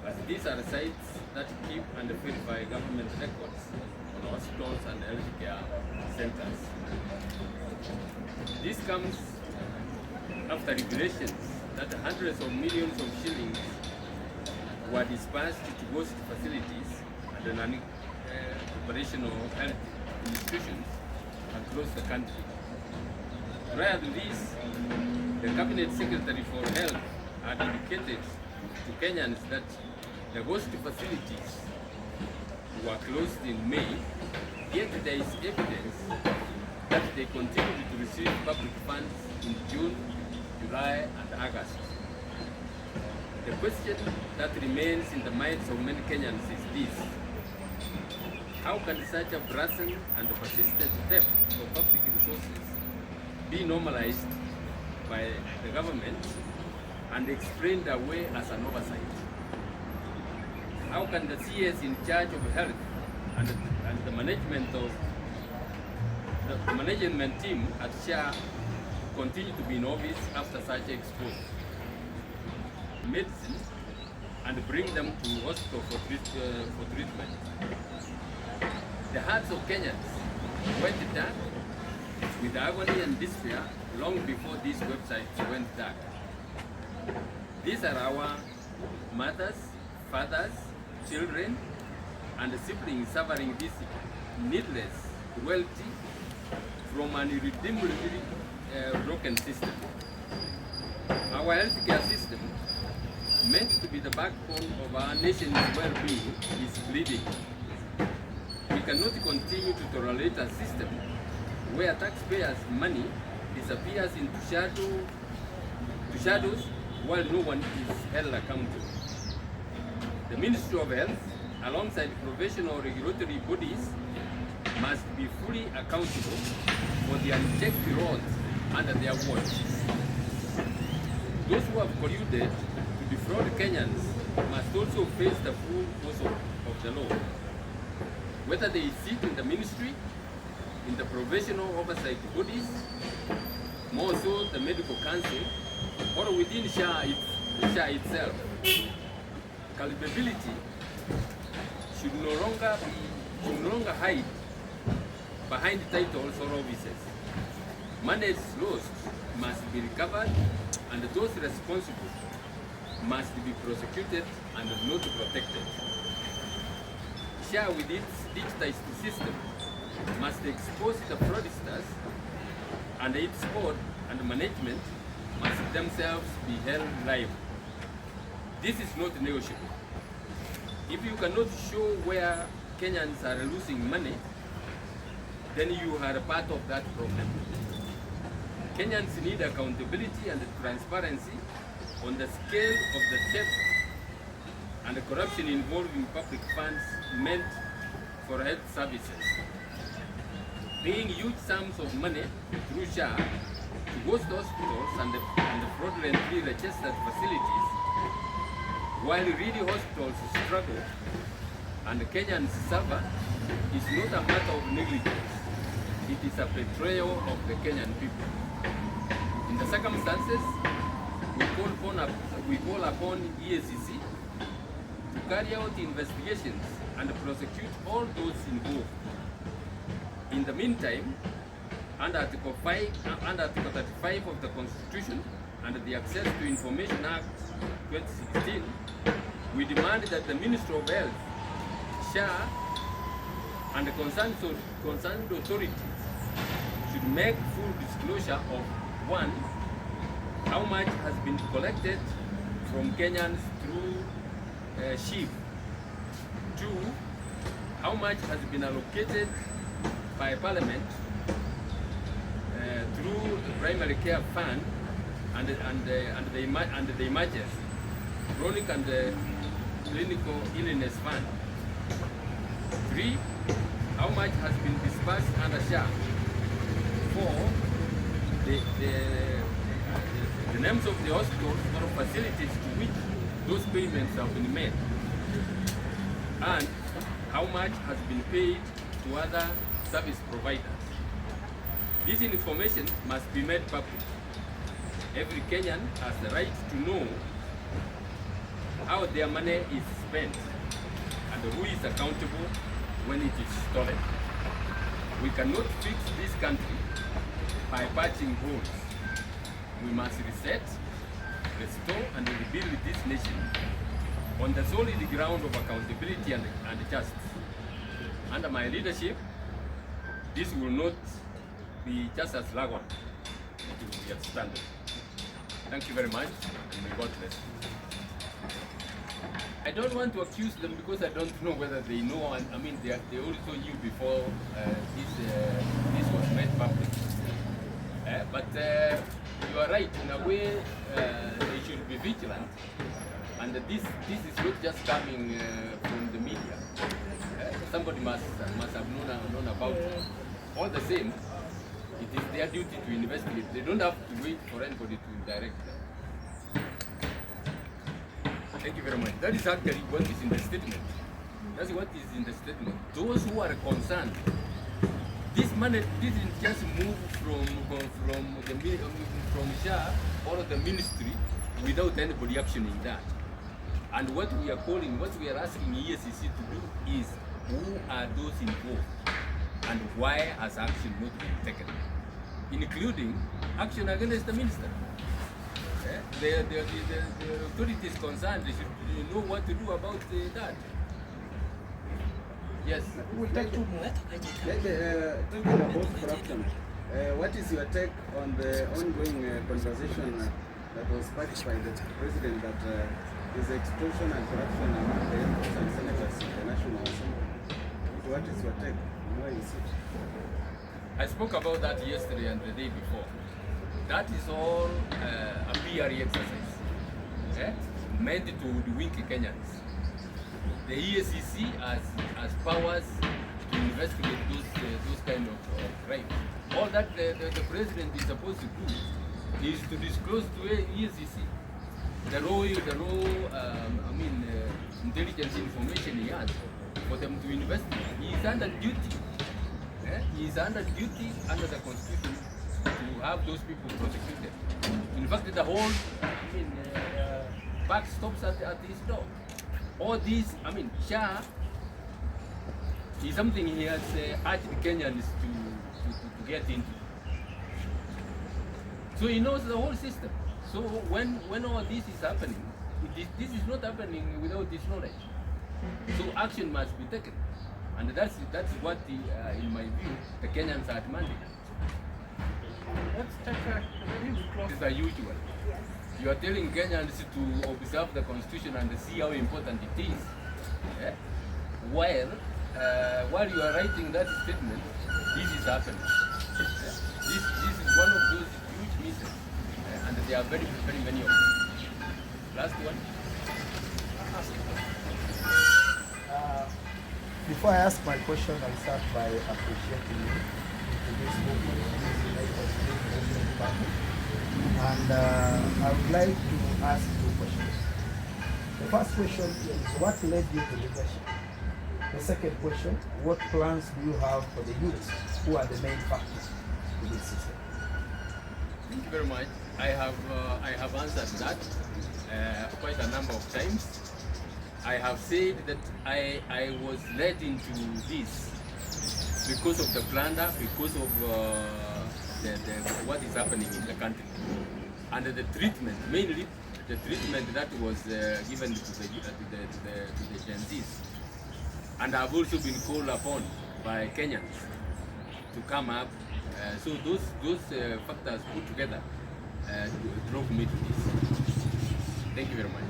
But these are sites that keep and verify government records on hospitals and healthcare centers. This comes after revelations that hundreds of millions of shillings were dispersed to ghost facilities and non-operational health institutions across the country. Prior to this, the Cabinet Secretary for Health had indicated to Kenyans that the ghost facilities were closed in May, yet there is evidence that they continued to receive public funds in June, July, and August. The question that remains in the minds of many Kenyans is this: how can such a brazen and persistent theft of public resources be normalized by the government and explained away as an oversight? How can the CS in charge of health and the management team at SHA continue to be in office after such exposure medicine and bring them to hospital for treatment? The hearts of Kenyans went dark with agony and despair long before these websites went dark. These are our mothers, fathers, children, and siblings suffering this needless cruelty from an irredeemably broken system. Our healthcare system, meant to be the backbone of our nation's well-being, is bleeding. We cannot continue to tolerate a system where taxpayers' money disappears into shadows while no one is held accountable. The Ministry of Health, alongside professional regulatory bodies, must be fully accountable for the unchecked roads under their watch. Those who have colluded to defraud Kenyans must also face the full force of the law. Whether they sit in the ministry, in the professional oversight bodies, more so the medical council, or within SHA itself, culpability should no longer hide behind titles or offices. Money lost must be recovered, and those responsible must be prosecuted and not protected. SHA, with its digitized system, must expose the fraudsters, and its board and management must themselves be held liable. This is not negotiable. If you cannot show where Kenyans are losing money, then you are a part of that problem. Kenyans need accountability and transparency on the scale of the theft and the corruption involving public funds meant for health services. Paying huge sums of money through SHA to ghost hospitals and fraudulently registered facilities, while really hospitals struggle and Kenyans suffer, is not a matter of negligence. It is a betrayal of the Kenyan people. In the circumstances, we call upon EACC to carry out investigations and prosecute all those involved. In the meantime, under Article 35 of the Constitution and the Access to Information Act 2016, we demand that the Ministry of Health, SHA, and the concerned authorities should make full disclosure of 1. How much has been collected from Kenyans through SHIF. 2. How much has been allocated by Parliament through the Primary Care Fund and the emergency, chronic and clinical illness fund. 3. How much has been disbursed under SHA. 4. The names of the hospitals or facilities to which those payments have been made, and how much has been paid to other service providers. This information must be made public. Every Kenyan has the right to know how their money is spent and who is accountable when it is stolen. We cannot fix this country by patching holes. We must reset, restore and rebuild this nation on the solid ground of accountability and justice. Under my leadership, this will not be just as laggard, it will be outstanding. Thank you very much, and may God bless you. I don't want to accuse them because I don't know whether they know, and I mean they also knew before this was made public. But you are right, in a way they should be vigilant, and this is not just coming from the media. Somebody must have known about it. All the same, it is their duty to investigate. They don't have to wait for anybody to direct them. Thank you very much. That is actually what is in the statement. That's what is in the statement. Those who are concerned, this money didn't just move from SHA or the ministry without anybody actioning that. And what we are asking EACC to do is, who are those involved and why has action not been taken, including action against the minister. The authorities concerned, they should know what to do about that. Yes. We'll take 2 more. Talking about corruption, what is your take on the ongoing conversation that was sparked by the president that is extortion and corruption among the MPs and senators in the National Assembly? What is your take? Why is it? I spoke about that yesterday and the day before. That is all a PR exercise, meant to hoodwink Kenyans. The EACC has powers to investigate those kind of crimes. All that the president is supposed to do is to disclose to EACC the raw intelligence information he has for them to investigate. He is under duty. He is under duty under the Constitution to have those people prosecuted. In fact, the whole back stops at his door. All these, SHA is something he has urged Kenyans to get into. So he knows the whole system. So when all this is happening, this is not happening without his knowledge. So action must be taken. And that's what, in my view, the Kenyans are demanding. Let's take a close. This is usual. Yes. You are telling Kenyans to observe the Constitution and see how important it is. While you are writing that statement, this is happening. This is one of those huge misses, and there are very, very many of them. Last one. Before I ask my question, I'll start by appreciating you for this movement, and I would like to ask 2 questions. The first question is, what led you to leadership? The second question, what plans do you have for the youth who are the main factors in this system? Thank you very much. I have answered that quite a number of times. I have said that I was led into this because of the plunder, because of what is happening in the country, and the treatment, mainly the treatment that was given to the Gen Zs. And I've also been called upon by Kenyans to come up. So those factors put together drove me to this. Thank you very much.